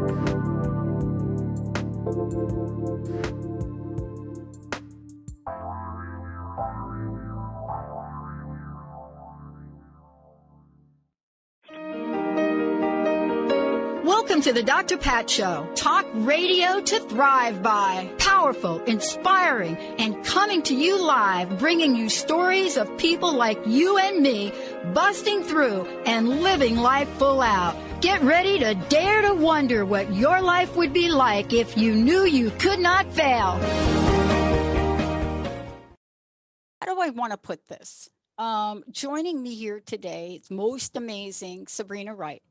Welcome to the Dr. Pat Show. Talk radio to thrive by. Powerful, inspiring, and coming to you live, bringing you stories of people like you and me, busting through and living life full out. Get ready to dare to wonder what your life would be like if you knew you could not fail. How do I want to put this? Joining me here today, it's most amazing, Sabrina Wright.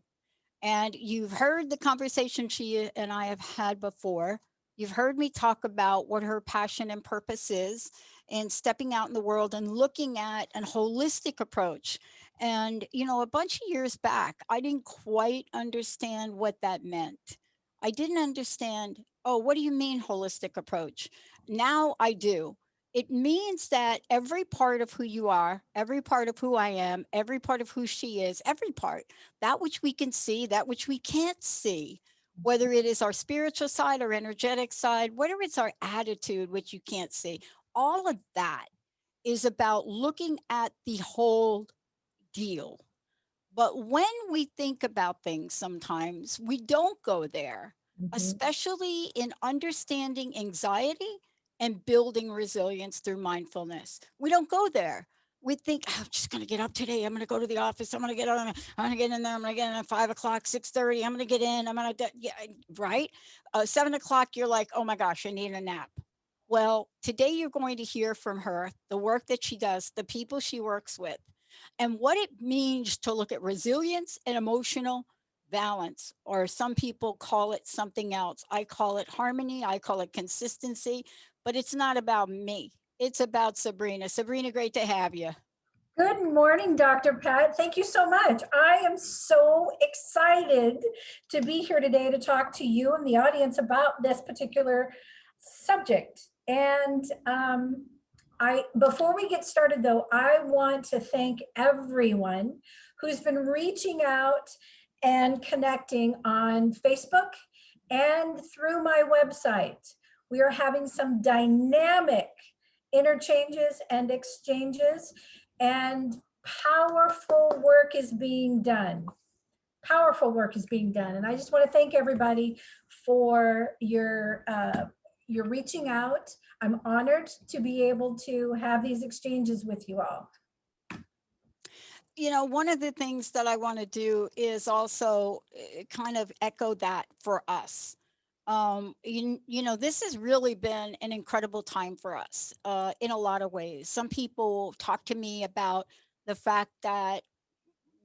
And you've heard the conversation she and I have had before. You've heard me talk about what her passion and purpose is in stepping out in the world and looking at a holistic approach. And, you know, a bunch of years back, I didn't quite understand what that meant. I didn't understand, oh, what do you mean holistic approach? Now I do. It means that every part of who you are, every part of who I am, every part of who she is, every part, that which we can see, that which we can't see, whether it is our spiritual side or energetic side, whether it's our attitude, which you can't see, all of that is about looking at the whole deal. But when we think about things, sometimes we don't go there, especially in understanding anxiety and building resilience through mindfulness. We don't go there. We think, oh, I'm just going to get up today. I'm going to go to the office. I'm going to get on. I'm going to get in there. I'm going to get in at 5 o'clock, 6:30. I'm going to get in. I'm going to, yeah, right? 7 o'clock, you're like, oh my gosh, I need a nap. Well, today you're going to hear from her, the work that she does, the people she works with, and what it means to look at resilience and emotional balance, or some people call it something else. I call it harmony. I call it consistency, but it's not about me. It's about Sabrina. Sabrina, great to have you. Good morning, Dr. Pat. Thank you so much. I am so excited to be here today to talk to you and the audience about this particular subject. And before we get started, though, I want to thank everyone who's been reaching out and connecting on Facebook and through my website. We are having some dynamic interchanges and exchanges, and powerful work is being done. Powerful work is being done. And I just want to thank everybody for your reaching out. I'm honored to be able to have these exchanges with you all. You know, one of the things that I want to do is also kind of echo that for us. You know, this has really been an incredible time for us in a lot of ways. Some people talk to me about the fact that,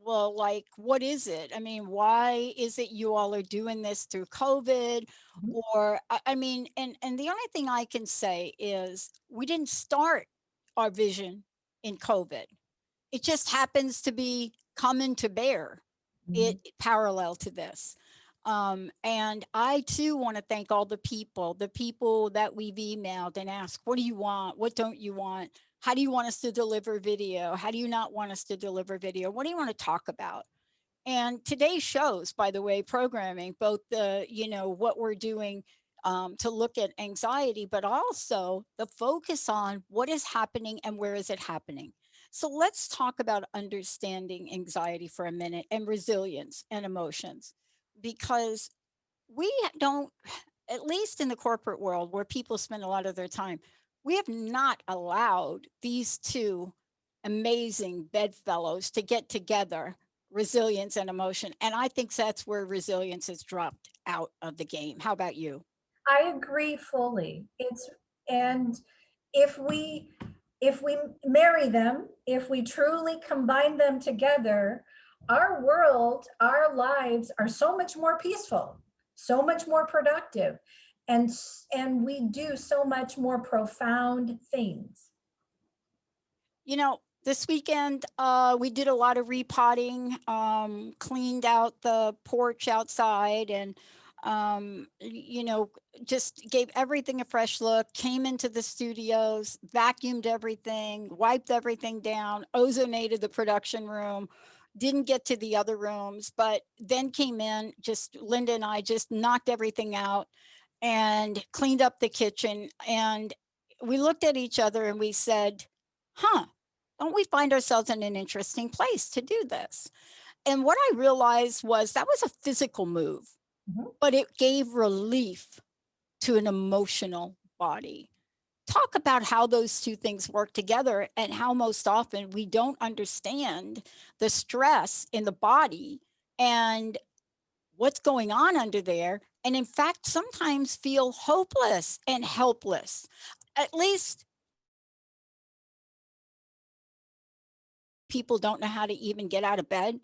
well, like, what is it? I mean, why is it you all are doing this through COVID? Or, I mean, and the only thing I can say is we didn't start our vision in COVID. It just happens to be coming to bear it parallel to this. And I too want to thank all the people that we've emailed and asked, what do you want? What don't you want? How do you want us to deliver video? How do you not want us to deliver video? What do you want to talk about? And today's shows, by the way, programming, both the, you know, what we're doing to look at anxiety, but also the focus on what is happening and where is it happening. So let's talk about understanding anxiety for a minute and resilience and emotions, because we don't, at least in the corporate world where people spend a lot of their time, we have not allowed these two amazing bedfellows to get together, resilience and emotion. And I think that's where resilience has dropped out of the game. How about you? I agree fully. And if we marry them, if we truly combine them together, our world, our lives are so much more peaceful, so much more productive, and we do so much more profound things. You know, this weekend, we did a lot of repotting, cleaned out the porch outside, and you know, just gave everything a fresh look, came into the studios, vacuumed everything, wiped everything down, ozonated the production room, didn't get to the other rooms, but then came in, just Linda and I just knocked everything out and cleaned up the kitchen. And we looked at each other and we said, huh, don't we find ourselves in an interesting place to do this? And what I realized was that was a physical move, Mhm. but it gave relief to an emotional body. Talk about how those two things work together and how most often we don't understand the stress in the body and what's going on under there. And in fact, sometimes feel hopeless and helpless. At least people don't know how to even get out of bed.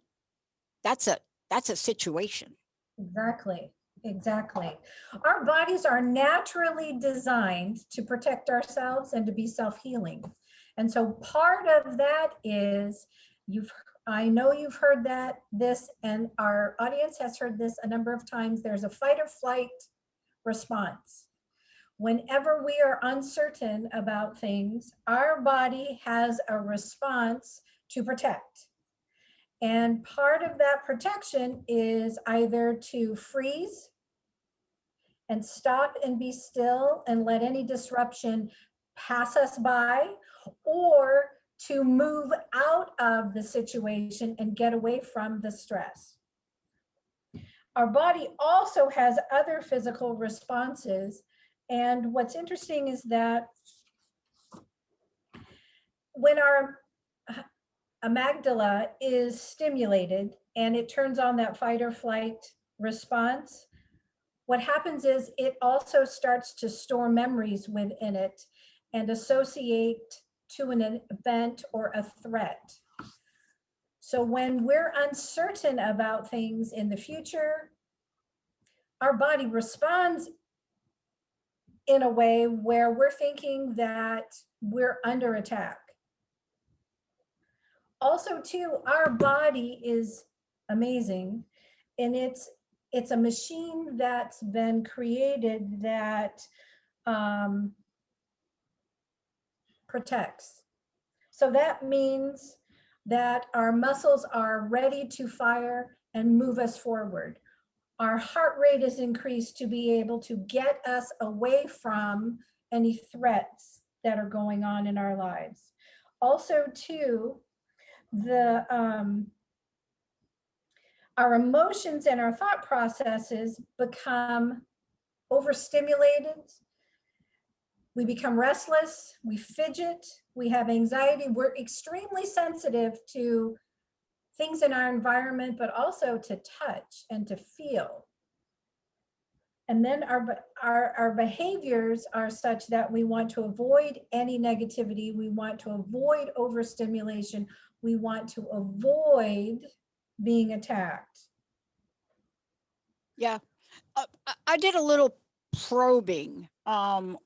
That's a that's a situation. Exactly. Exactly. Our bodies are naturally designed to protect ourselves and to be self-healing. And so part of that is you've I know you've heard that this and our audience has heard this a number of times. There's a fight or flight response. Whenever we are uncertain about things, our body has a response to protect. And part of that protection is either to freeze and stop and be still and let any disruption pass us by, or to move out of the situation and get away from the stress. Our body also has other physical responses. And what's interesting is that when our amygdala is stimulated and it turns on that fight or flight response, what happens is it also starts to store memories within it and associate to an event or a threat. So when we're uncertain about things in the future, our body responds in a way where we're thinking that we're under attack. Also, too, our body is amazing, and it's a machine that's been created that protects. So that means that our muscles are ready to fire and move us forward. Our heart rate is increased to be able to get us away from any threats that are going on in our lives. Also, too, the our emotions and our thought processes become overstimulated. We become restless, we fidget, we have anxiety. We're extremely sensitive to things in our environment, but also to touch and to feel. And then our behaviors are such that we want to avoid any negativity. We want to avoid overstimulation. We want to avoid being attacked. Yeah. I did a little probing Mhm.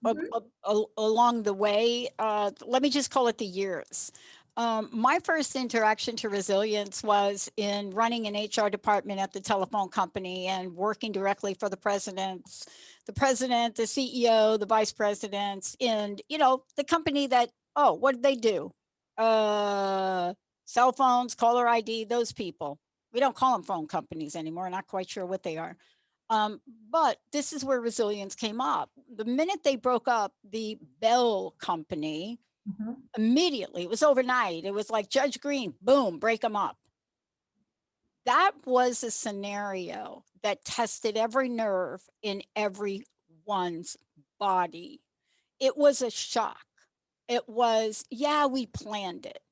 along the way. Let me just call it the years. My first interaction to resilience was in running an HR department at the telephone company and working directly for the president, the CEO, the vice presidents, and the company that, oh, what did they do? Cell phones, caller ID, those people. We don't call them phone companies anymore. Not quite sure what they are. But this is where resilience came up. The minute they broke up the Bell company, Mhm. immediately, it was overnight. It was like Judge Green, boom, break them up. That was a scenario that tested every nerve in everyone's body. It was a shock. It was, yeah, we planned it.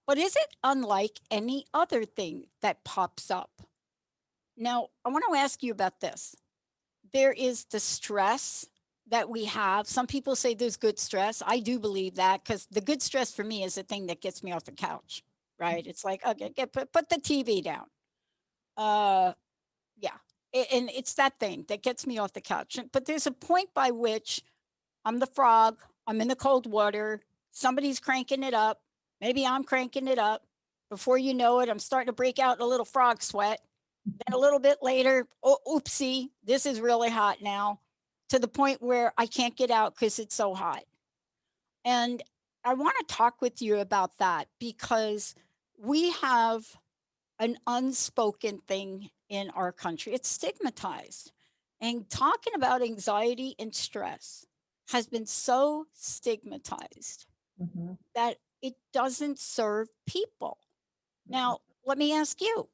But is it unlike any other thing that pops up? Now, I want to ask you about this. There is the stress that we have. Some people say there's good stress. I do believe that because the good stress for me is the thing that gets me off the couch, right? It's like, okay, put the TV down. Uh, yeah. And it's that thing that gets me off the couch. But there's a point by which I'm the frog, I'm in the cold water, somebody's cranking it up. Maybe I'm cranking it up. Before you know it, I'm starting to break out in a little frog sweat. Then a little bit later, oh, oopsie, this is really hot now, to the point where I can't get out because it's so hot. And I want to talk with you about that because we have an unspoken thing in our country. It's stigmatized. And talking about anxiety and stress has been so stigmatized Mhm, that it doesn't serve people. mhm, Now, let me ask you,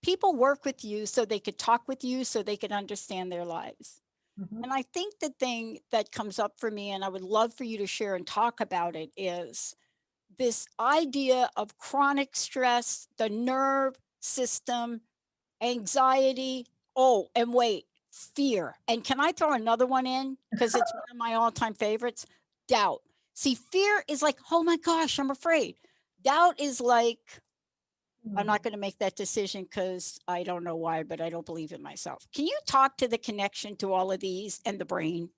people work with you so they could talk with you, so they could understand their lives. mhm, And I think the thing that comes up for me, and I would love for you to share and talk about it, is this idea of chronic stress, the nerve system, anxiety. Oh, and wait, fear. And can I throw another one in? Because it's one of my all time favorites, doubt. See, fear is like, oh my gosh, I'm afraid. Doubt is like, I'm mhm. not going to make that decision because I don't know why, but I don't believe in myself. Can you talk to the connection to all of these and the brain?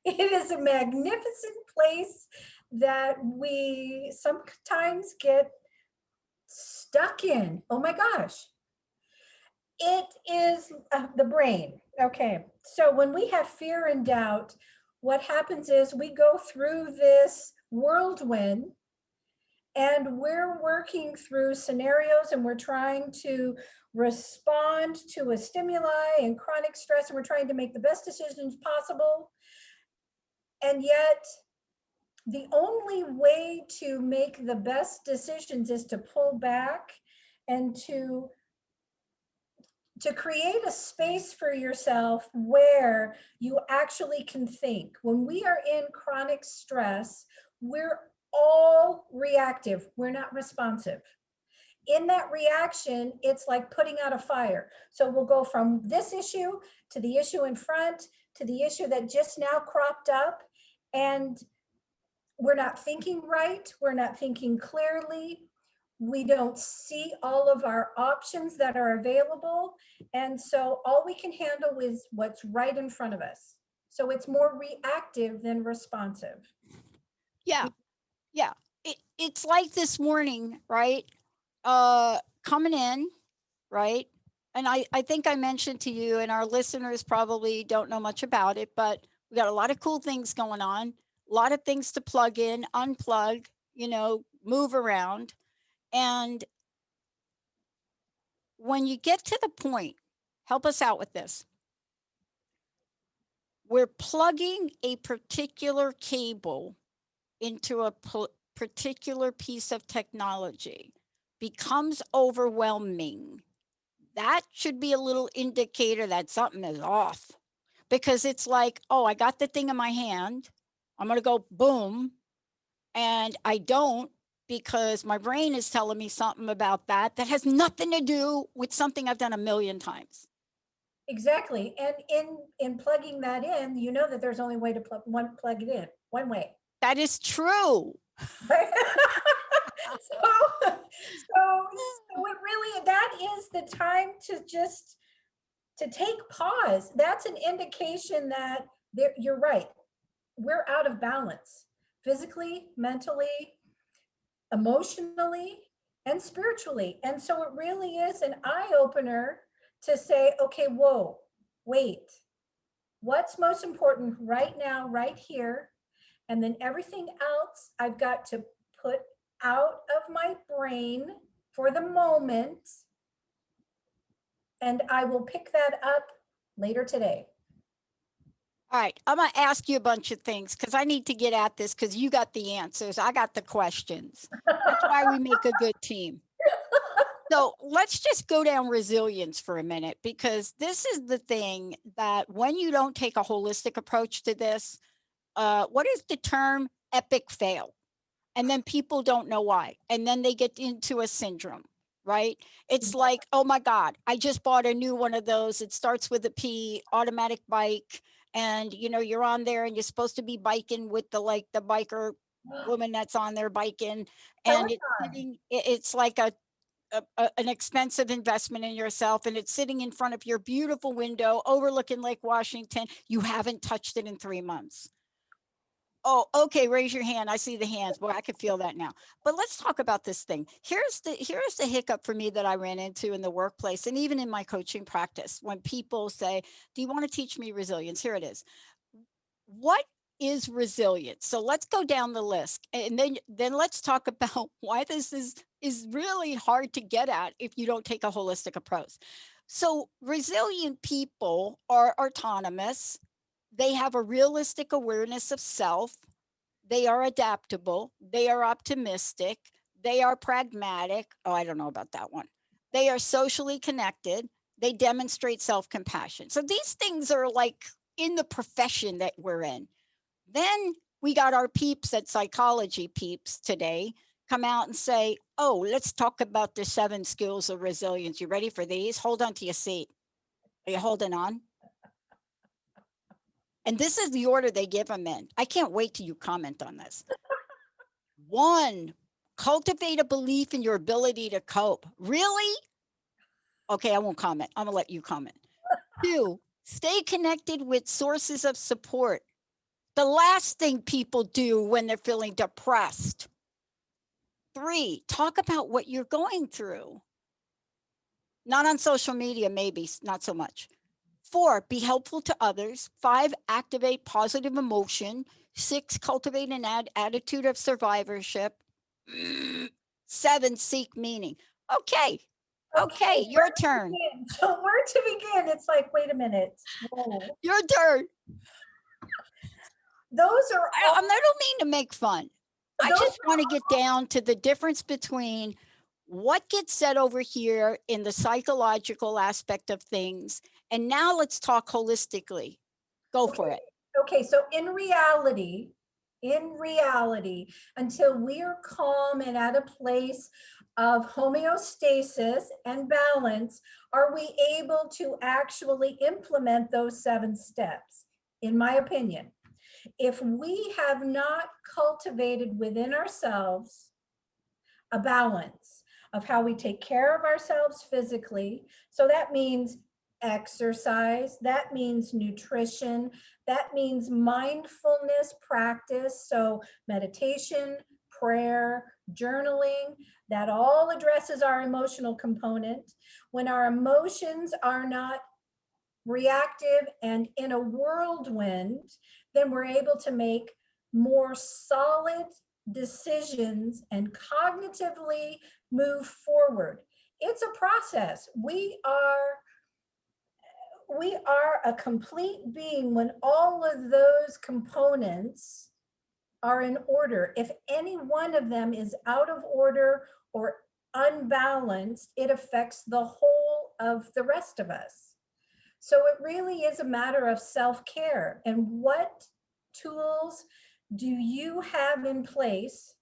It is a magnificent place that we sometimes get stuck in. Oh my gosh. It is the brain. Okay. So when we have fear and doubt, what happens is we go through this whirlwind and we're working through scenarios and we're trying to respond to a stimuli and chronic stress and we're trying to make the best decisions possible. And yet, the only way to make the best decisions is to pull back and to create a space for yourself where you actually can think. When we are in chronic stress, we're all reactive, we're not responsive. In that reaction, it's like putting out a fire. So we'll go from this issue to the issue in front to the issue that just now cropped up. And we're not thinking right, we're not thinking clearly, we don't see all of our options that are available. And so all we can handle is what's right in front of us. So it's more reactive than responsive. Yeah, yeah. It's like this morning, right? Coming in, right? And I think I mentioned to you, and our listeners probably don't know much about it, but we got a lot of cool things going on, a lot of things to plug in, unplug, move around. And when you get to the point, help us out with this. We're plugging a particular cable into a particular piece of technology, becomes overwhelming. That should be a little indicator that something is off, because it's like, oh, I got the thing in my hand. I'm going to go boom. And I don't, because my brain is telling me something about that has nothing to do with something I've done a million times. Exactly. And in plugging that in, you know that there's only way to plug it in, one way. That is true. Right? So it really, that is the time to just to take pause. That's an indication that you're right. We're out of balance physically, mentally, emotionally, and spiritually. And so it really is an eye opener to say, okay, whoa, wait, what's most important right now, right here? And then everything else I've got to put out of my brain for the moment. And I will pick that up later today. All right, I'm going to ask you a bunch of things because I need to get at this, because you got the answers. I got the questions. That's why we make a good team. So let's just go down resilience for a minute, because this is the thing that when you don't take a holistic approach to this, what is the term? Epic fail. And then people don't know why. And then they get into a syndrome, right? It's like, oh my God, I just bought a new one of those. It starts with a P, automatic bike. And you're on there and you're supposed to be biking with the biker woman that's on there biking. And it's Peloton. sitting, it's like an expensive investment in yourself, and it's sitting in front of your beautiful window overlooking Lake Washington. You haven't touched it in 3 months. Oh, okay, raise your hand. I see the hands. Boy, I can feel that now. But let's talk about this thing. Here's the hiccup for me that I ran into in the workplace and even in my coaching practice, when people say, "Do you want to teach me resilience?" Here it is. What is resilience? So let's go down the list, and then let's talk about why this is really hard to get at if you don't take a holistic approach. So resilient people are autonomous. They have a realistic awareness of self. They are adaptable. They are optimistic. They are pragmatic. Oh, I don't know about that one. They are socially connected. They demonstrate self compassion. So these things are like in the profession that we're in. Then we got our peeps at Psychology Peeps today come out and say, oh, let's talk about the 7 skills of resilience. You ready for these? Hold on to your seat. Are you holding on? And this is the order they give them in. I can't wait till you comment on this. 1, cultivate a belief in your ability to cope. Really? Okay, I won't comment. I'm going to let you comment. 2, stay connected with sources of support. The last thing people do when they're feeling depressed. 3, talk about what you're going through. Not on social media, maybe, not so much. 4, be helpful to others. 5, activate positive emotion. 6, cultivate an attitude of survivorship. 7, seek meaning. Okay, Okay, your where to turn. begin? So where to begin? It's like, wait a minute. Whoa. Your turn. Those are I don't mean to make fun. I those just want to get down to the difference between what gets said over here in the psychological aspect of things. And now let's talk holistically. Go for okay. it. Okay, so in reality, until we are calm and at a place of homeostasis and balance, are we able to actually implement those 7 steps? In my opinion, if we have not cultivated within ourselves a balance of how we take care of ourselves physically, so that means exercise, that means nutrition, that means mindfulness practice, so meditation, prayer, journaling, that all addresses our emotional component. When our emotions are not reactive and in a whirlwind, then we're able to make more solid decisions and cognitively move forward. It's a process. We are a complete being when all of those components are in order. If any one of them is out of order or unbalanced, it affects the whole of the rest of us. So it really is a matter of self-care. And what tools do you have in place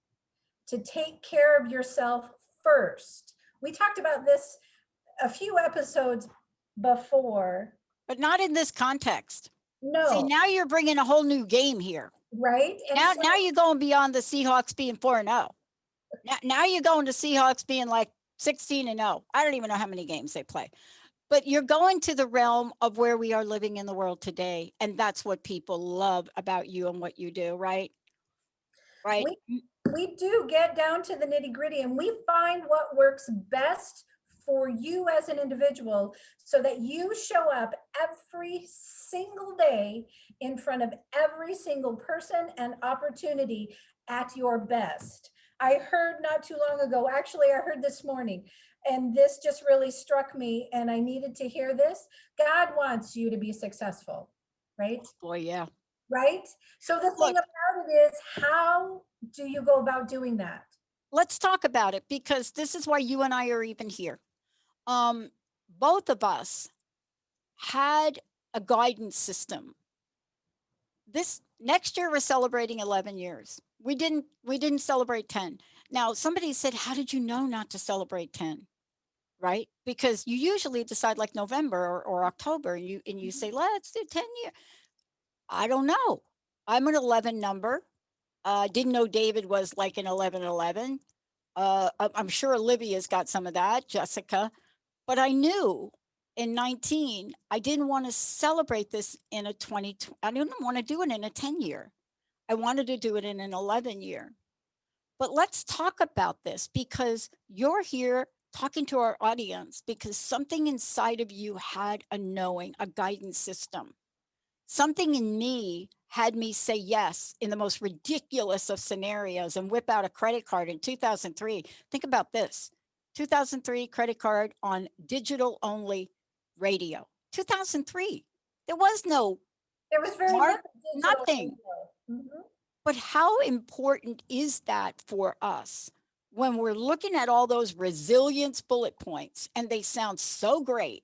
to take care of yourself first? We talked about this a few episodes before. But not in this context. See, No, now you're bringing a whole new game here. right? And so, Now you're going beyond the Seahawks being 4-0. Now you're going to Seahawks being like 16-0. I don't even know how many games they play. But you're going to the realm of where we are living in the world today. And that's what people love about you and what you do, right? Right. we we do get down to the nitty gritty and we find what works best for you as an individual so that you show up every single day in front of every single person and opportunity at your best. I heard not too long ago, actually, I heard this morning, and this just really struck me, and I needed to hear this. God wants you to be successful, right? Boy, yeah. Right? So the thing Look, about it is, how do you go about doing that? let's talk about it because this is why you and I are even here. Um, both of us had a guidance system. This next year we're celebrating 11 years. We didn't celebrate 10. Now somebody said, how did you know not to celebrate 10? Right? Because you usually decide like November or October and you say, let's do 10 years. I don't know. I'm an 11 number. Didn't know David was like an 1111. I'm sure Olivia's got some of that, Jessica. But I knew in 19, I didn't want to celebrate this in a 20, I didn't want to do it in a 10 year. I wanted to do it in an 11 year. But let's talk about this because you're here talking to our audience because something inside of you had a knowing, a guidance system. something in me had me say yes in the most ridiculous of scenarios and whip out a credit card in 2003. Think about this: 2003 credit card on digital only radio. 2003. There was no There was very smart, little digital nothing. radio. Mhm. But how important is that for us when we're looking at all those resilience bullet points and they sound so great?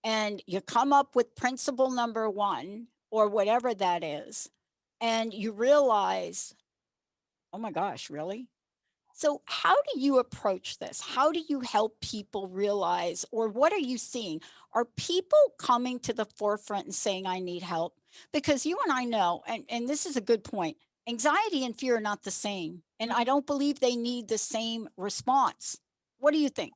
And you come up with principle number one or whatever that is, and you realize, oh my gosh, really? So, how do you approach this? How do you help people realize, or what are you seeing? Are people coming to the forefront and saying, I need help? Because you and I know, and this is a good point, anxiety and fear are not the same. And I don't believe they need the same response. What do you think?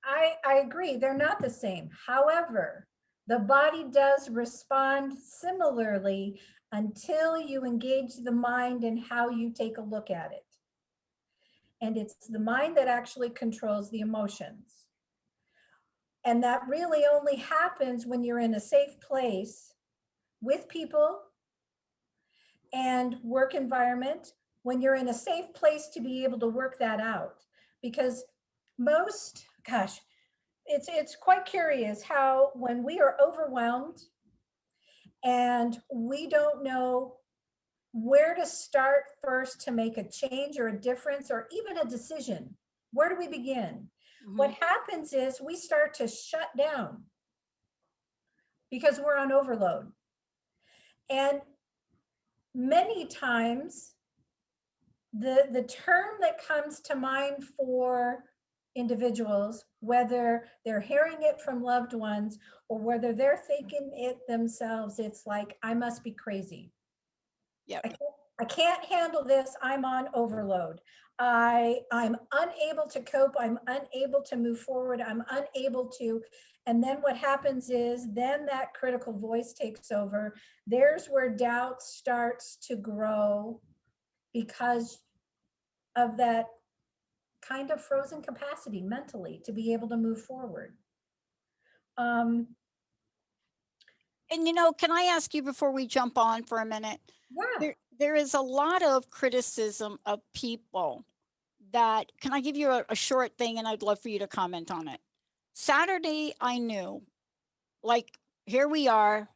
I agree, they're not the same. However, the body does respond similarly until you engage the mind and how you take a look at it. And it's the mind that actually controls the emotions. And that really only happens when you're in a safe place with people and work environment, when you're in a safe place to be able to work that out. Because most, gosh, it's quite curious how when we are overwhelmed and we don't know where to start first to make a change or a difference or even a decision, where do we begin? What Mhm. happens is we start to shut down because we're on overload. And many times the term that comes to mind for individuals, whether they're hearing it from loved ones or whether they're thinking it themselves, it's like, I must be crazy. Yep. I can't handle this. I'm on overload. I'm unable to cope. I'm unable to move forward. I'm unable to. And then what happens is then that critical voice takes over. There's where doubt starts to grow because of that kind of frozen capacity mentally to be able to move forward. Um, And can I ask you before we jump on for a minute? yeah, There is a lot of criticism of people that, can I give you a short thing and I'd love for you to comment on it. Saturday, I knew, like, here we are,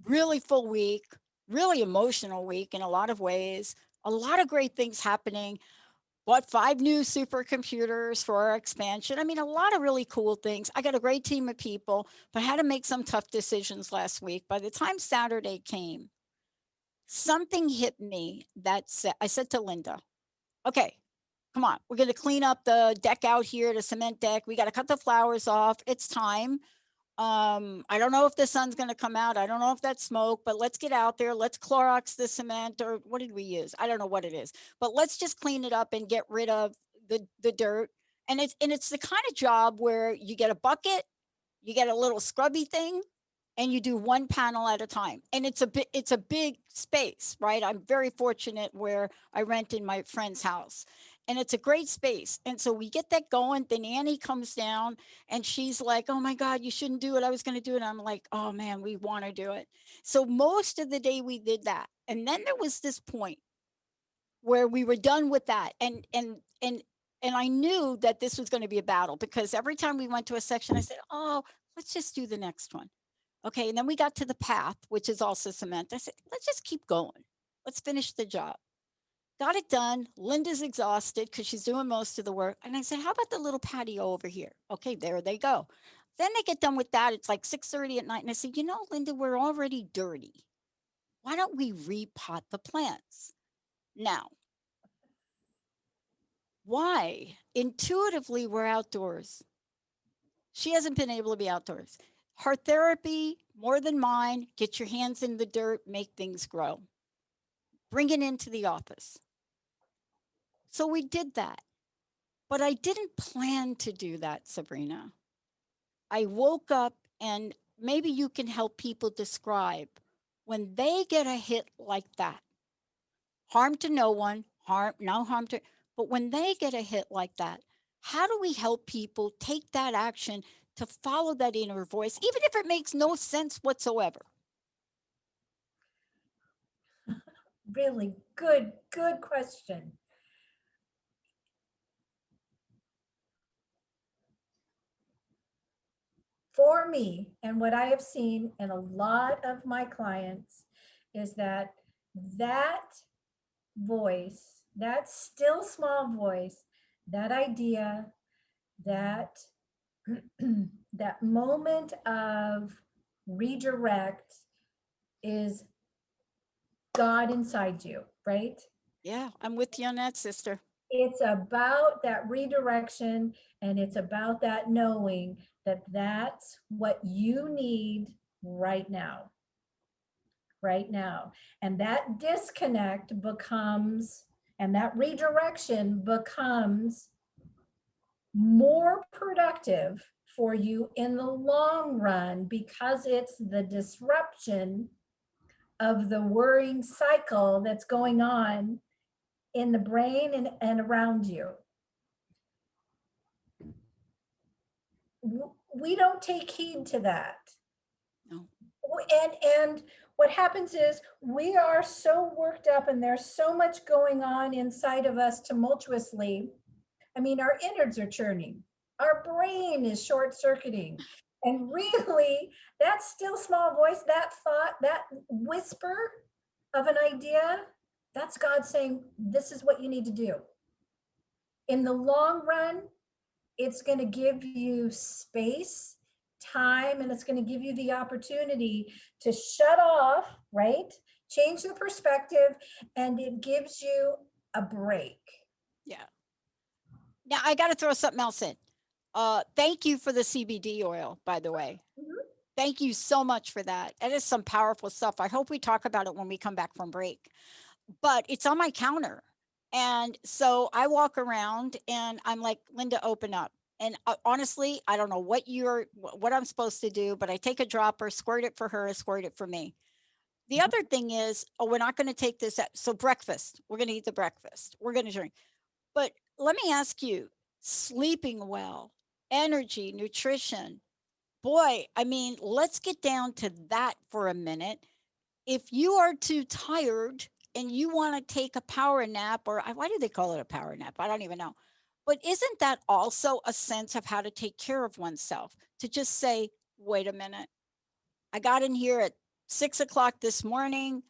really full week, really emotional week in a lot of ways, a lot of great things happening. Bought 5 new supercomputers for our expansion. I mean, a lot of really cool things. I got a great team of people, but I had to make some tough decisions last week. By the time Saturday came, something hit me that said, I said to Linda, okay, come on, we're going to clean up the deck out here, the cement deck. We got to cut the flowers off. It's time. I don't know if the sun's going to come out. I don't know if that's smoke, but let's get out there. Let's Clorox the cement, or what did we use? I don't know what it is, but let's just clean it up and get rid of the dirt. And it's the kind of job where you get a bucket, you get a little scrubby thing, and you do one panel at a time. And it's a big space, right? I'm very fortunate where I rent in my friend's house. And it's a great space. And so we get that going. Then Annie comes down and she's like, oh my God, you shouldn't do it. I was going to do it. And I'm like, oh man, we want to do it. So most of the day we did that. And then there was this point where we were done with that. And I knew that this was going to be a battle because every time we went to a section, I said, oh, let's just do the next one. Okay, and then we got to the path, which is also cement. I said, let's just keep going. Let's finish the job. Got it done. Linda's exhausted because she's doing most of the work. And I said, how about the little patio over here? Okay, there they go. Then they get done with that. It's like 6:30 at night. And I said, Linda, we're already dirty. Why don't we repot the plants? Now, why? Intuitively, we're outdoors. She hasn't been able to be outdoors. Her therapy, more than mine, get your hands in the dirt, make things grow. Bring it into the office. So we did that. But I didn't plan to do that, Sabrina. I woke up, and maybe you can help people describe when they get a hit like that. Harm to no one, no harm to, but when they get a hit like that, how do we help people take that action to follow that inner voice, even if it makes no sense whatsoever? Really good question. For me, and what I have seen in a lot of my clients, is that that voice, that still small voice, that idea, that that moment of redirect is God inside you, right? Yeah, I'm with you on that, sister. It's about that redirection, and it's about that knowing that that's what you need right now, right now. And that disconnect becomes, and that redirection becomes more productive for you in the long run, because it's the disruption of the worrying cycle that's going on in the brain and around you. We don't take heed to that. No. And what happens is we are so worked up, and there's so much going on inside of us tumultuously. I mean, our innards are churning, our brain is short circuiting. And really, that still small voice, that thought, that whisper of an idea, that's God saying, this is what you need to do. In the long run, it's going to give you space, time, and it's going to give you the opportunity to shut off, right? Change the perspective, and it gives you a break. Yeah. Now I got to throw something else in. Thank you for the CBD oil, by the way. Mhm. Thank you so much for that. That is some powerful stuff. I hope we talk about it when we come back from break. But it's on my counter. And so I walk around and I'm like, Linda, open up. And honestly, I don't know what I'm supposed to do, but I take a dropper, squirt it for her, squirt it for me. The other thing is, oh, we're not going to take this. So breakfast, we're going to eat the breakfast. We're going to drink. But let me ask you, sleeping well, energy, nutrition, boy, I mean, let's get down to that for a minute. If you are too tired and you want to take a power nap, or why do they call it a power nap? I don't even know. But isn't that also a sense of how to take care of oneself? To just say, wait a minute, I got in here at 6 o'clock this morning.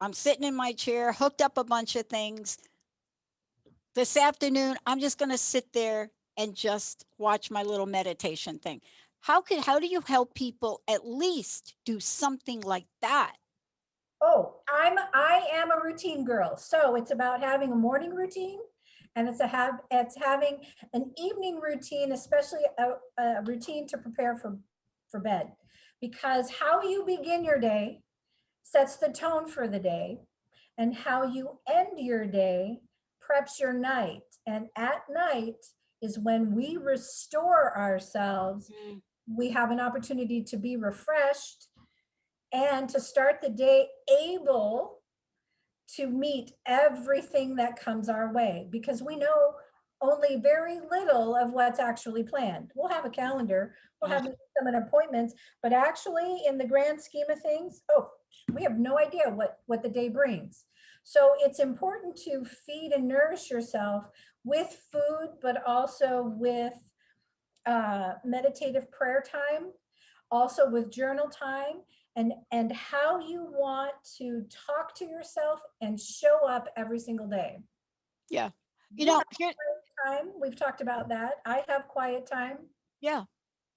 I'm sitting in my chair, hooked up a bunch of things. This afternoon, I'm just going to sit there and just watch my little meditation thing. How do you help people at least do something like that? Oh, I am a routine girl. So it's about having a morning routine, and it's having an evening routine, especially a routine to prepare for bed. Because how you begin your day sets the tone for the day, and how you end your day preps your night. And at night is when we restore ourselves. Mm, We have an opportunity to be refreshed and to start the day able to meet everything that comes our way, because we know only very little of what's actually planned. We'll have a calendar, we'll uh, have some appointments, but actually in the grand scheme of things, oh, we have no idea what the day brings. So it's important to feed and nourish yourself with food, but also with meditative prayer time, also with journal time, and how you want to talk to yourself and show up every single day. yeah. You You know, have here, time. We've talked about that. I have quiet time. yeah.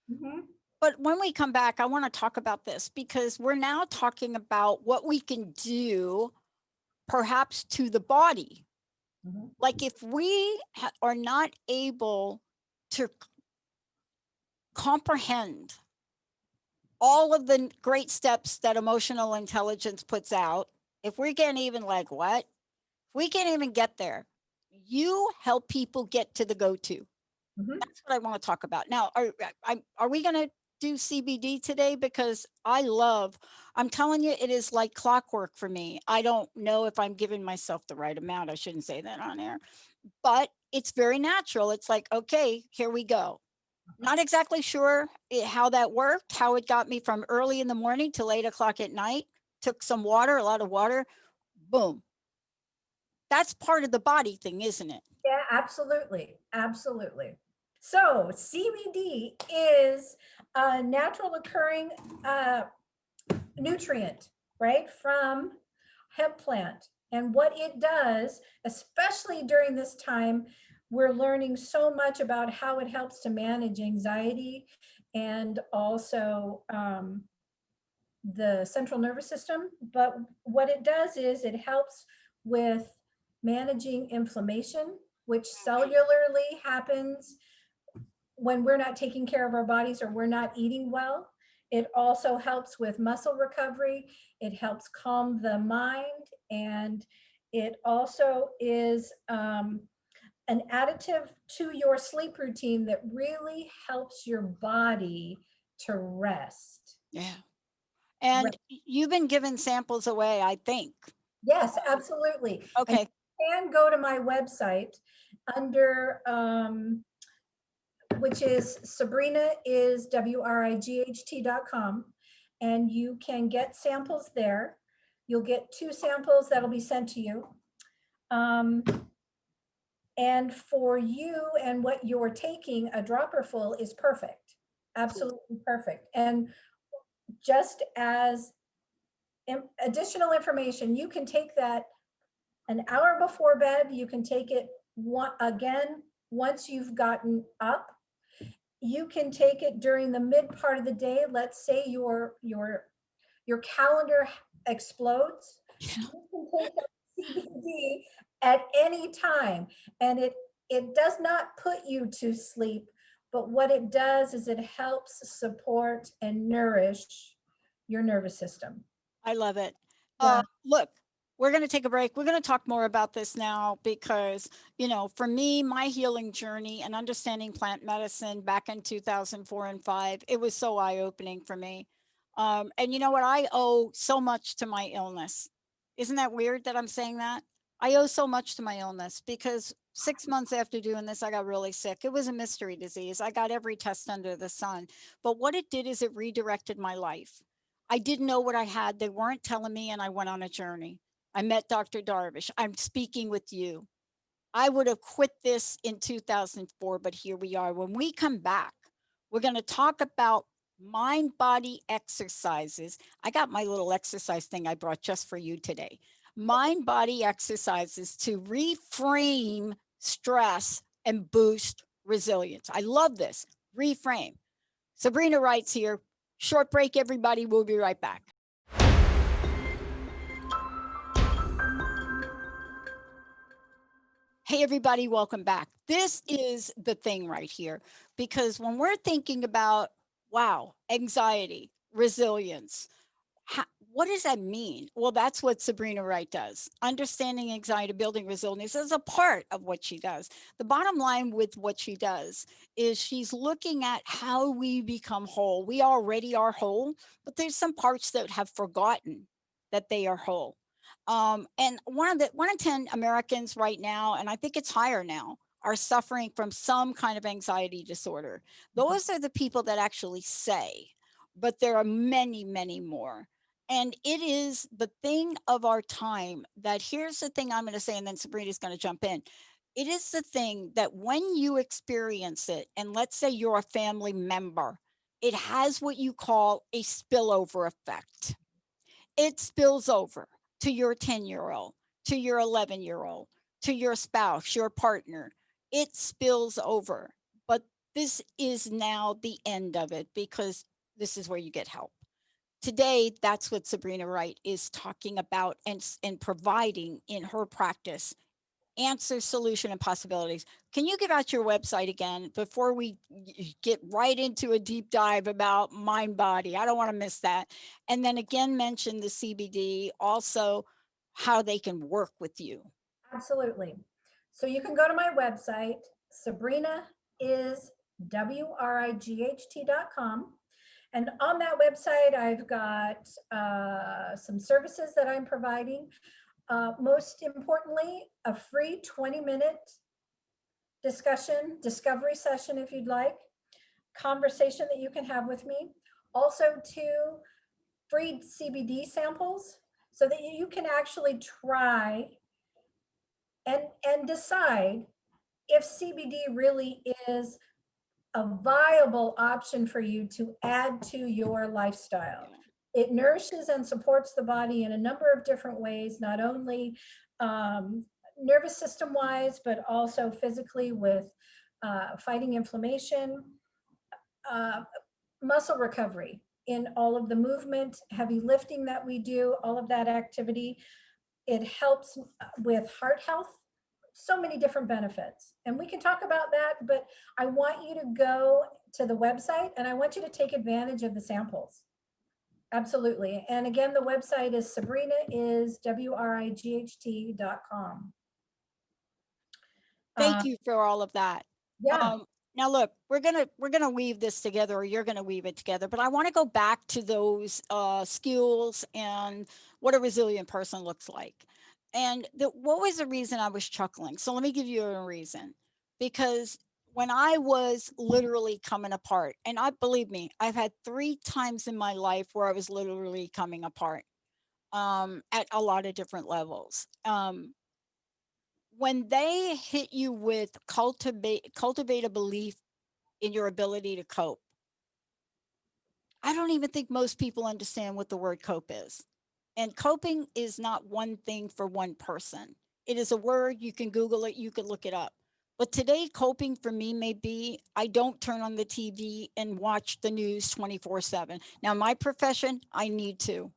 Mhm. But when we come back, I want to talk about this because we're now talking about what we can do perhaps to the body. Mhm. Like if we are not able to comprehend all of the great steps that emotional intelligence puts out, if we can't even like what? We can't even get there. You help people get to the go-to. Mhm. That's what I want to talk about. Now, are we going to do CBD today? Because I'm telling you, it is like clockwork for me. I don't know if I'm giving myself the right amount. I shouldn't say that on air, but it's very natural. It's like, okay, here we go. Not exactly sure how that worked, how it got me from early in the morning till 8 o'clock at night. Took some water, a lot of water, Boom. That's part of the body thing, isn't it? Yeah, absolutely. Absolutely. So CBD is a natural occurring nutrient, right, from hemp plant. And what it does, especially during this time, we're learning so much about how it helps to manage anxiety and also the central nervous system. But what it does is it helps with managing inflammation, which cellularly happens when we're not taking care of our bodies or we're not eating well. It also helps with muscle recovery. It helps calm the mind. And it also is an additive to your sleep routine that really helps your body to rest. Yeah. And you've been giving samples away, I think. Yes, absolutely. And Okay. you can go to my website under which is Sabrina is WRIGHT.com, and you can get samples there. You'll get 2 samples that'll be sent to you. And for you and what you're taking, a dropper full is perfect. Absolutely perfect. And just as additional information, you can take that an hour before bed. You can take it again once you've gotten up. You can take it during the mid part of the day. Let's say your calendar explodes. Yeah. You can take that CBD at any time, and it does not put you to sleep, but what it does is it helps support and nourish your nervous system. I love it. Yeah, Look, we're going to take a break. We're going to talk more about this now because, for me, my healing journey and understanding plant medicine back in 2004 and 5, it was so eye opening for me. And you know what? I owe so much to my illness. Isn't that weird that I'm saying that? I owe so much to my illness because 6 months after doing this, I got really sick. It was a mystery disease. I got every test under the sun. But what it did is it redirected my life. I didn't know what I had. They weren't telling me, and I went on a journey. I met Dr. Darvish. I'm speaking with you. I would have quit this in 2004, but here we are. When we come back, we're going to talk about mind body exercises. I got my little exercise thing I brought just for you today. Mind body exercises to reframe stress and boost resilience. I love this. Reframe. Sabrina Wright's here. Short break, everybody. We'll be right back. Hey, everybody, welcome back. This is the thing right here, because when we're thinking about, wow, anxiety, resilience, what does that mean? Well, that's what Sabrina Wright does. Understanding anxiety, building resilience is a part of what she does. The bottom line with what she does is she's looking at how we become whole. We already are whole, but there's some parts that have forgotten that they are whole. And one in 10 Americans right now, and I think it's higher now, are suffering from some kind of anxiety disorder. Those are the people that actually say, but there are many, many more. And it is the thing of our time that here's the thing I'm going to say, and then Sabrina's going to jump in. It is the thing that when you experience it, and let's say you're a family member, it has what you call a spillover effect. It spills over to your 10-year-old, to your 11-year-old, to your spouse, your partner. It spills over. But this is now the end of it because this is where you get help. Today, that's what Sabrina Wright is talking about and providing in her practice. Answers, solution, and possibilities. Can you give out your website again before we get right into a deep dive about mind body? I don't want to miss that. And then again, mention the CBD, also how they can work with you. absolutely. So you can go to my website, Sabrina is WRIGHT.com. And on that website, I've got some services that I'm providing. Most importantly, a free 20-minute discovery session, if you'd like, conversation that you can have with me. Also, 2 free CBD samples so that you can actually try and decide if CBD really is a viable option for you to add to your lifestyle. Yeah. It nourishes and supports the body in a number of different ways, not only nervous system wise, but also physically with fighting inflammation, uh, muscle recovery in all of the movement, heavy lifting that we do, all of that activity. It helps with heart health, so many different benefits. And we can talk about that, but I want you to go to the website and I want you to take advantage of the samples. Absolutely. And again, the website is Sabrina is WRIGHT.com. Thank you for all of that. Yeah, Now look, we're gonna weave this together, or you're gonna weave it together. But I want to go back to those skills and what a resilient person looks like. And what was the reason I was chuckling? So let me give you a reason. Because when I was literally coming apart, and I believe me, I've had 3 times in my life where I was literally coming apart at a lot of different levels. When they hit you with cultivate a belief in your ability to cope, I don't even think most people understand what the word cope is. And coping is not one thing for one person. It is a word. You can Google it, you can look it up. But today, coping for me may be I don't turn on the TV and watch the news 24/7. Now, my profession, I need to.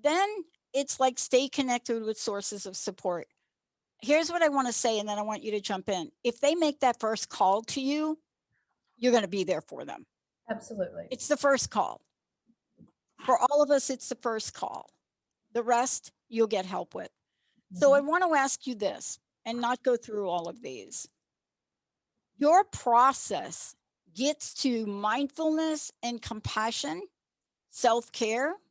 Then it's like stay connected with sources of support. Here's what I want to say, and then I want you to jump in. If they make that first call to you, you're going to be there for them. absolutely. It's the first call. For all of us, it's the first call. The rest, you'll get help with. So I Mhm. want to ask you this and not go through all of these. Your process gets to mindfulness and compassion, self care,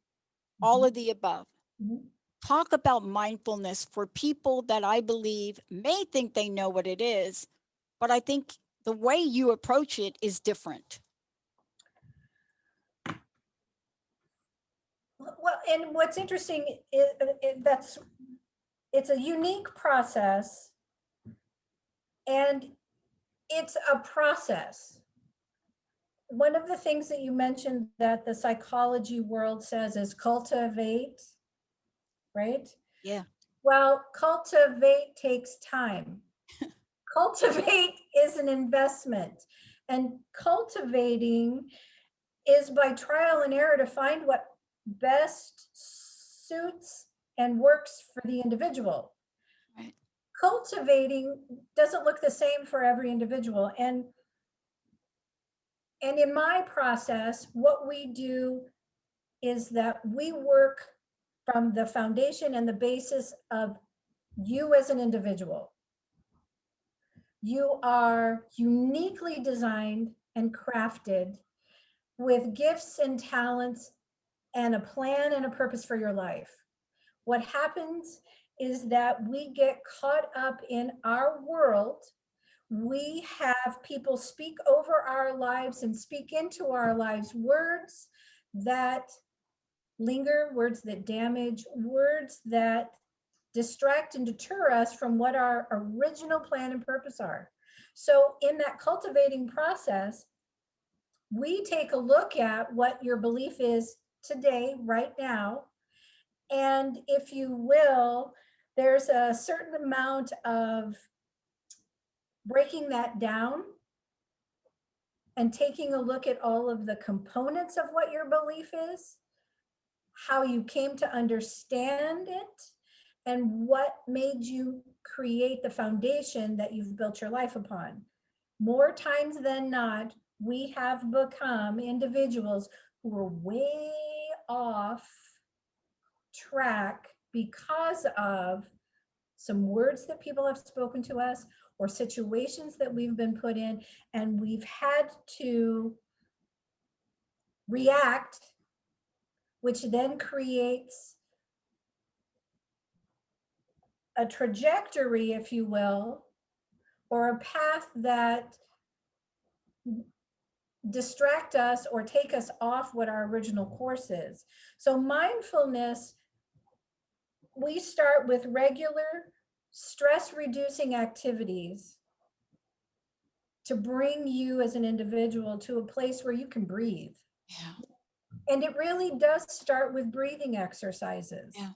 all Mhm. of the above. Mhm. Talk about mindfulness for people that I believe may think they know what it is, but I think the way you approach it is different. Well, and what's interesting is that's it's a unique process and it's a process. One of the things that you mentioned that the psychology world says is cultivate, right? Yeah. Well, cultivate takes time. Cultivate is an investment, and cultivating is by trial and error to find what best suits and works for the individual. Right. Cultivating doesn't look the same for every individual, and in my process what we do is that we work from the foundation and the basis of you as an individual. You are uniquely designed and crafted with gifts and talents and a plan and a purpose for your life. What happens is that we get caught up in our world. We have people speak over our lives and speak into our lives words that linger, words that damage, words that distract and deter us from what our original plan and purpose are. So, in that cultivating process, we take a look at what your belief is today, right now. And if you will, there's a certain amount of breaking that down and taking a look at all of the components of what your belief is, how you came to understand it, and what made you create the foundation that you've built your life upon. More times than not, we have become individuals who are way off track because of some words that people have spoken to us or situations that we've been put in, and we've had to react, which then creates a trajectory, if you will, or a path that distract us or take us off what our original course is. So mindfulness we start with regular stress reducing activities to bring you as an individual to a place where you can breathe. Yeah. And it really does start with breathing exercises. Yeah.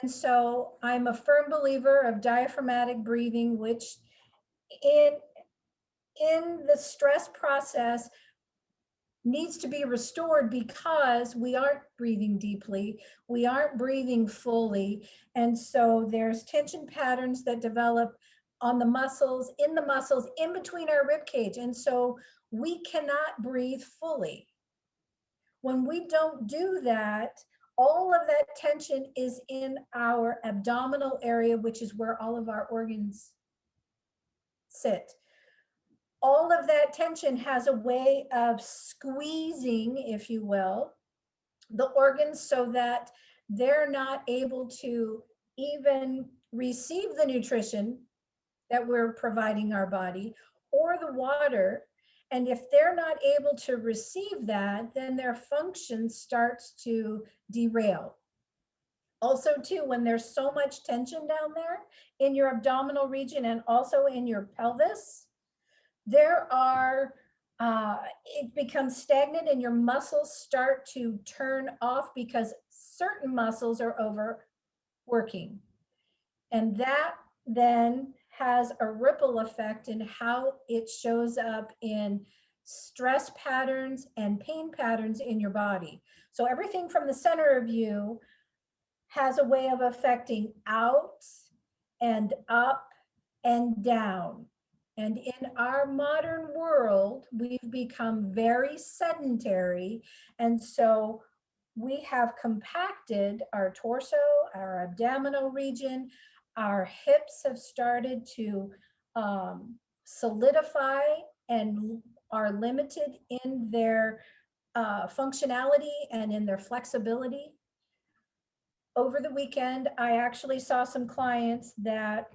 And so I'm a firm believer of diaphragmatic breathing, which in the stress process needs to be restored because we aren't breathing deeply, we aren't breathing fully. And so there's tension patterns that develop on the muscles, in between our rib cage. And so we cannot breathe fully. When we don't do that, all of that tension is in our abdominal area, which is where all of our organs sit. All of that tension has a way of squeezing, if you will, the organs so that they're not able to even receive the nutrition that we're providing our body or the water. And if they're not able to receive that, then their function starts to derail. Also, too, when there's so much tension down there in your abdominal region and also in your pelvis, there are it becomes stagnant and your muscles start to turn off because certain muscles are overworking. And that then has a ripple effect in how it shows up in stress patterns and pain patterns in your body. So everything from the center of you has a way of affecting out and up and down. And in our modern world, we've become very sedentary. And so we have compacted our torso, our abdominal region, our hips have started to solidify and are limited in their functionality and in their flexibility. Over the weekend, I actually saw some clients that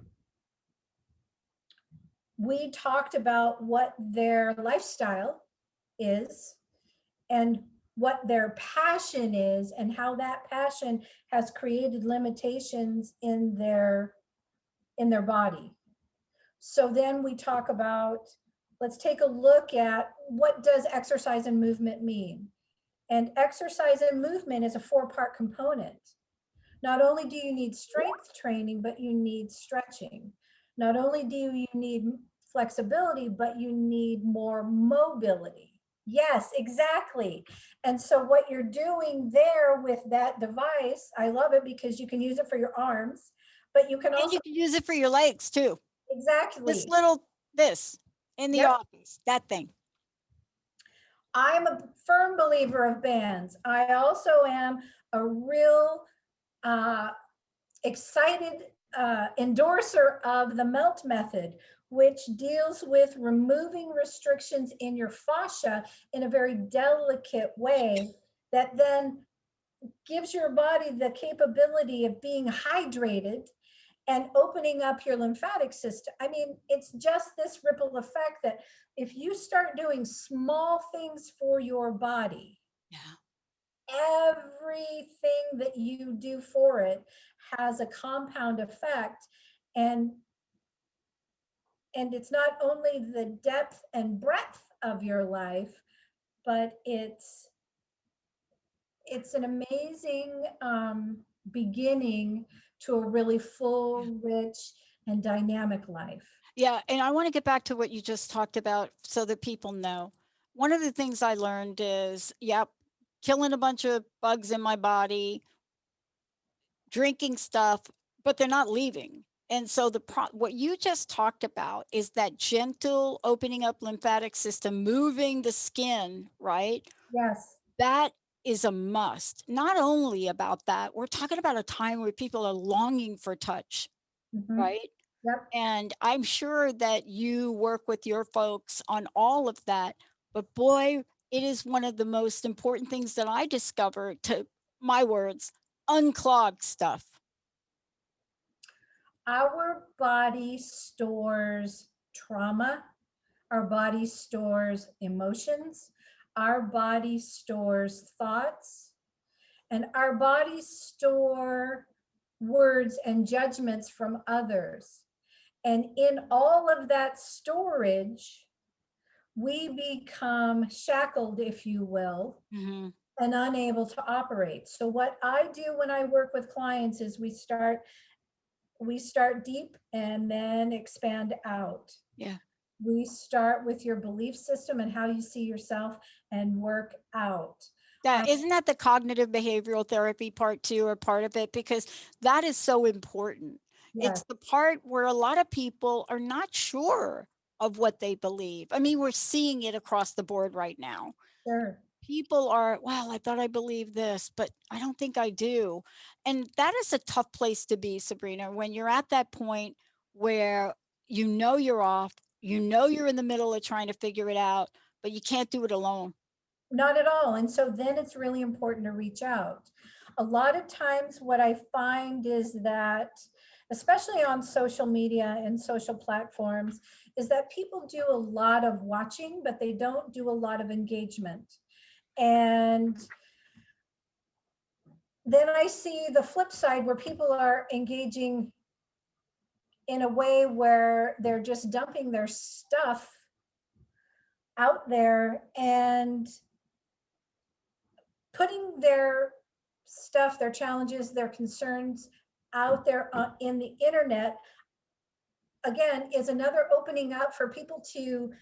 we talked about what their lifestyle is and what their passion is and how that passion has created limitations in their body. So then we talk about, let's take a look at what does exercise and movement mean? And exercise and movement is a 4-part component. Not only do you need strength training, but you need stretching. Not only do you need flexibility, but you need more mobility. Yes, exactly. And so what you're doing there with that device, I love it because you can use it for your arms, but you can And also, you can use it for your legs too. This exactly. little, this in the Yep. office, that thing. I'm a firm believer of bands. I also am a real excited endorser of the MELT method, which deals with removing restrictions in your fascia in a very delicate way that then gives your body the capability of being hydrated and opening up your lymphatic system. I mean, it's just this ripple effect that if you start doing small things for your body, Yeah. everything that you do for it has a compound effect. And it's not only the depth and breadth of your life, but it's an amazing beginning to a really full, rich, and dynamic life. Yeah. And I want to get back to what you just talked about so that people know. One of the things I learned is, yep, killing a bunch of bugs in my body, drinking stuff, but they're not leaving. And so what you just talked about is that gentle opening up lymphatic system, moving the skin, right? Yes. That is a must. Not only about that, we're talking about a time where people are longing for touch, Mm-hmm. right? Yep. And I'm sure that you work with your folks on all of that. But boy, it is one of the most important things that I discovered, to my words, unclog stuff. Our body stores trauma, our body stores emotions, our body stores thoughts. And our bodies store words and judgments from others. And in all of that storage, we become shackled, if you will, Hmm. and unable to operate. So what I do when I work with clients is we start deep and then expand out. Yeah. We start with your belief system and how you see yourself and work out. That isn't that the cognitive behavioral therapy part too, or part of it? Because that is so important. Yes, It's the part where a lot of people are not sure of what they believe. I mean, we're seeing it across the board right now. sure. People are, well, I thought I believed this, but I don't think I do. And that is a tough place to be, Sabrina, when you're at that point where you know you're off, you know you're in the middle of trying to figure it out, but you can't do it alone. Not at all. And so then it's really important to reach out. A lot of times, what I find is that, especially on social media and social platforms, is that people do a lot of watching, but they don't do a lot of engagement. And then I see the flip side where people are engaging in a way where they're just dumping their stuff out there and putting their stuff, their challenges, their concerns out there in the internet, again, is another opening up for people to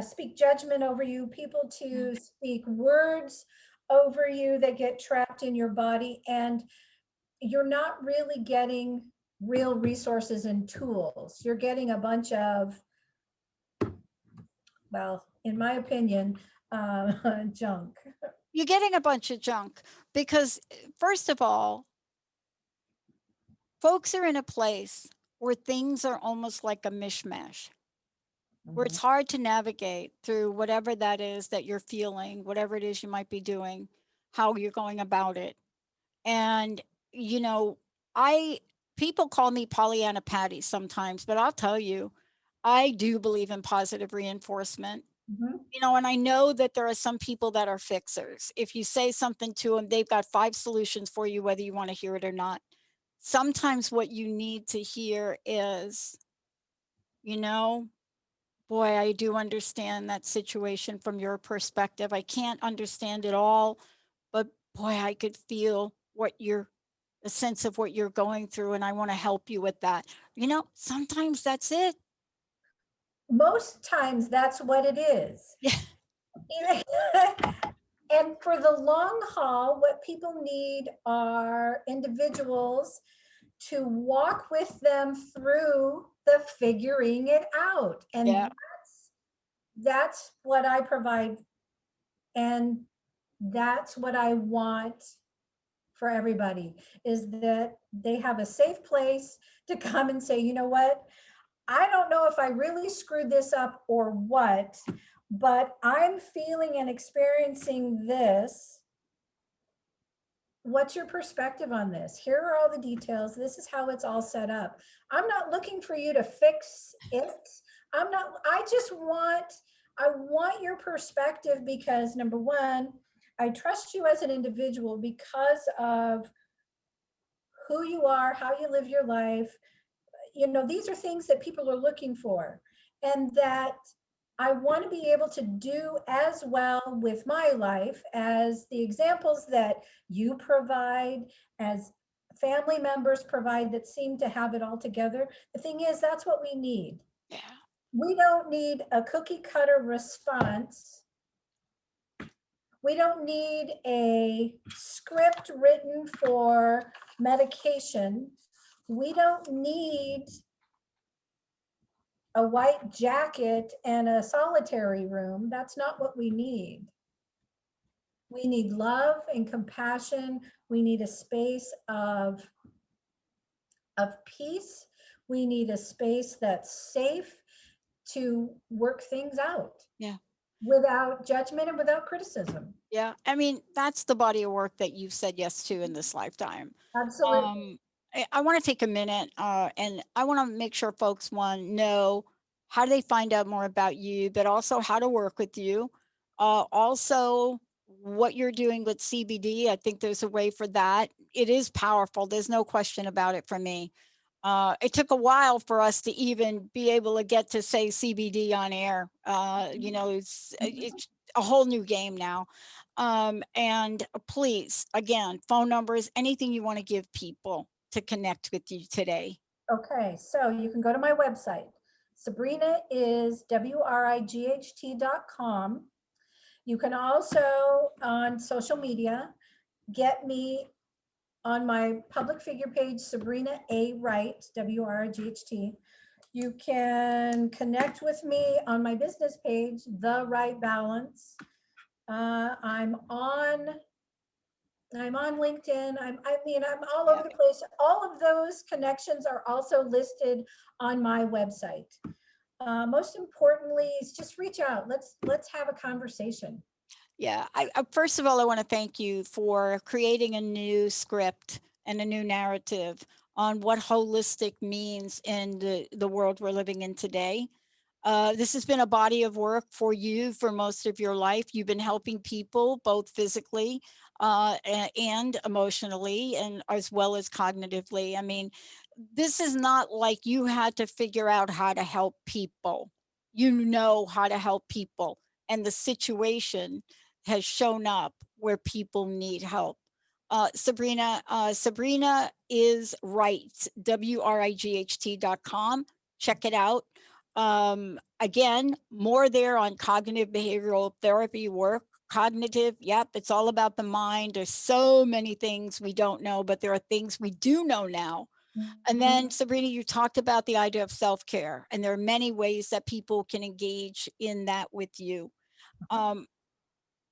speak judgment over you, people Yeah. to speak words over you that get trapped in your body. And you're not really getting real resources and tools. You're getting a bunch of, well, in my opinion, junk. You're getting a bunch of junk because, first of all, folks are in a place where things are almost like a mishmash, where it's Mhm. hard to navigate through whatever that is that you're feeling, whatever it is you might be doing, how you're going about it. And, you know, I, people call me Pollyanna Patty sometimes, but I'll tell you, I do believe in positive reinforcement. Mhm. And I know that there are some people that are fixers. If you say something to them, they've got five solutions for you, whether you want to hear it or not. Sometimes what you need to hear is, you know, boy, I do understand that situation from your perspective. I can't understand it all, but boy, I could feel what you're, a sense of what you're going through, and I want to help you with that. Sometimes that's it. Most times that's what it is. Yeah. And for the long haul, what people need are individuals to walk with them through the figuring it out. And Yeah. that's what I provide. And that's what I want for everybody, is that they have a safe place to come and say, you know what? I don't know if I really screwed this up or what, but I'm feeling and experiencing this. What's your perspective on this? Here are all the details. This is how it's all set up. I'm not looking for you to fix it. I want your perspective because, number one, I trust you as an individual because of who you are, how you live your life. These are things that people are looking for, and that I want to be able to do as well with my life as the examples that you provide, as family members provide that seem to have it all together. The thing is, that's what we need. Yeah. We don't need a cookie cutter response. We don't need a script written for medication. We don't need a white jacket and a solitary room. That's not what we need. We need love and compassion. We need a space of peace. We need a space that's safe to work things out Yeah. without judgment and without criticism. Yeah. I mean, that's the body of work that you've said yes to in this lifetime. Absolutely. Um, I want to take a minute, and I want to make sure folks want know how do they find out more about you, but also how to work with you. Also, what you're doing with CBD. I think there's a way for that. It is powerful. There's no question about it for me. It took a while for us to even be able to get to say CBD on air. It's a whole new game now. And please, again, phone numbers, anything you want to give people to connect with you today. Okay, so you can go to my website. Sabrina is WRIGHT.com. You can also on social media get me on my public figure page, Sabrina A. Wright, WRIGHT. You can connect with me on my business page, The Right Balance. I'm on LinkedIn. I'm all Yeah. over the place. All of those connections are also listed on my website. Most importantly is just reach out. Let's have a conversation. Yeah. First of all, I want to thank you for creating a new script and a new narrative on what holistic means in the world we're living in today. This has been a body of work for you for most of your life. You've been helping people both physically and emotionally, and as well as cognitively. I mean, this is not like you had to figure out how to help people. You know how to help people, and the situation has shown up where people need help. Sabrina is right, WRIGHT.com. Check it out. Again, more there on cognitive behavioral therapy work. Cognitive, yep, it's all about the mind. There's so many things we don't know, but there are things we do know now. And then, Sabrina, you talked about the idea of self care, and there are many ways that people can engage in that with you. Um,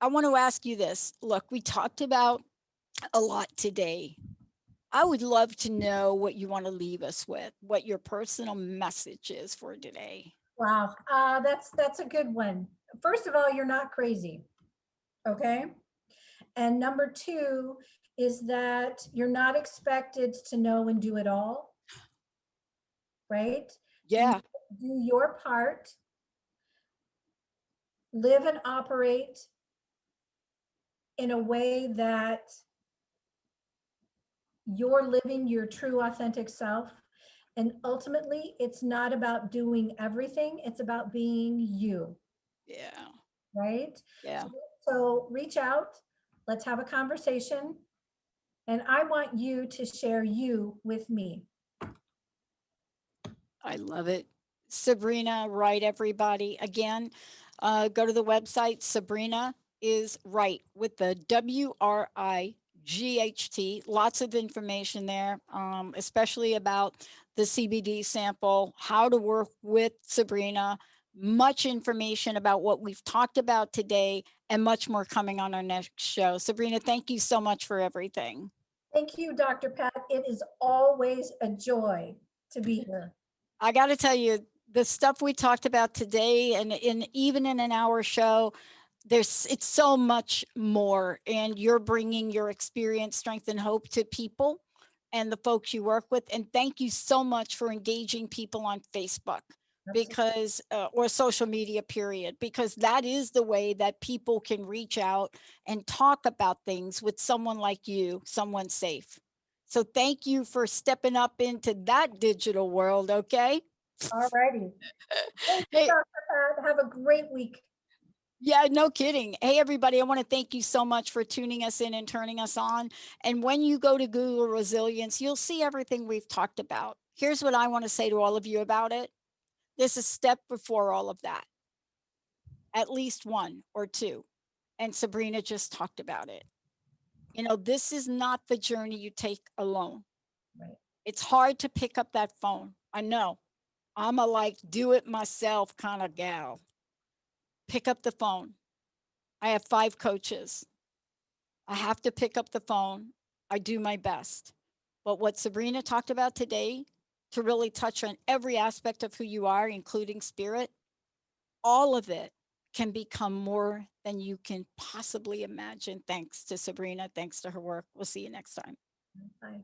I want to ask you this. Look, we talked about a lot today. I would love to know what you want to leave us with, what your personal message is for today. Wow, that's a good one. First of all, you're not crazy, okay? And number two is that you're not expected to know and do it all, right? You Yeah, do your part, live and operate in a way that you're living your true authentic self. And ultimately, it's not about doing everything, it's about being you, yeah, right? yeah. So reach out, let's have a conversation. And I want you to share you with me. I love it. Sabrina Wright, everybody. Again, go to the website. Sabrina is Right with the WRIGHT. Lots of information there, especially about the CBD sample, how to work with Sabrina, much information about what we've talked about today, and much more coming on our next show. Sabrina, thank you so much for everything. Thank you, Dr. Pat. It is always a joy to be here. I got to tell you, the stuff we talked about today, and even in an hour show, it's so much more. And you're bringing your experience, strength, and hope to people and the folks you work with. And thank you so much for engaging people on Facebook Absolutely. because or social media period, because that is the way that people can reach out and talk about things with someone like you, someone safe. So thank you for stepping up into that digital world. Okay. All righty. Thank you, Hey, Dr. Pat. Have a great week. yeah, no kidding. Hey, everybody, I want to thank you so much for tuning us in and turning us on. And when you go to Google Resilience, you'll see everything we've talked about. Here's what I want to say to all of you about it. There's a step before all of that, at least one or two. And Sabrina just talked about it. You know, this is not the journey you take alone. Right. It's hard to pick up that phone. I know. I'm a like do it myself kind of gal. Pick up the phone. I have 5 coaches. I have to pick up the phone. I do my best. But what Sabrina talked about today, to really touch on every aspect of who you are, including spirit, all of it can become more than you can possibly imagine. Thanks to Sabrina. Thanks to her work. We'll see you next time. Bye.